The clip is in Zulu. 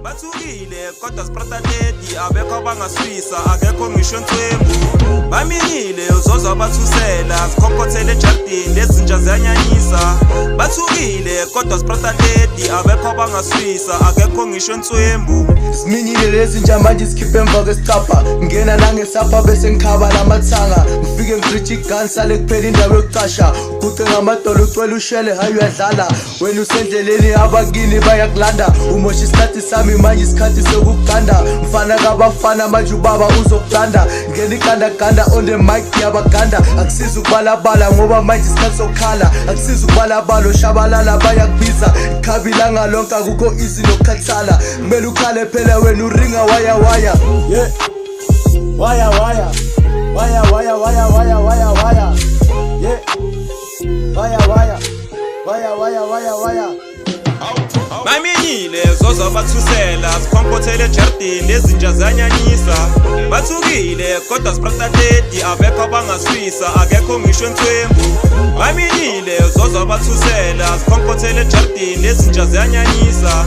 bathukile kodwa sipratadedi abekho abangaswisa akekho ngisho nswembu baminyile uzoza bathusela sikhokhothele ejardini lezinja ziyanyanyisa bathukile kodwa sipratadedi abekho abangaswisa akekho ngisho nswembu Siminyile lezinja manje sikhiphe emva kwesicapha ngena nangesapha bese ngikhaba lamathanga ngifike ngigrithi gun sale kuphela indawo yokucasha uguce ngamadolo ucwela ushele hayi uyadlala wena usendleleni abakini bayakulanda umosha isikhathi sami manje isikhathi sokuganda mfana kabafana manje ubaba uzokulanda ngena igandaganda on the mic yabaganda akusiza ukubalabala ngoba manje isikhathi sokukhala akusiza ukubalabala oshabalala bayakubiza ikhabila ngalonke akukho easy nokukhathala kumele ukhale phela wena uringa waya waya yeah waya waya waya waya waya waya waya waya yeah waya waya waya waya waya waya baminyile zoza bathusela sikhonkothele ejardini lezinja ziyanyanyisa bathukile kodwa sipratadedi abekho abangaswisa akekho ngisho nswembu baminyile zoza bathusela sikhonkothele ejardini lezinja ziyanyanyisa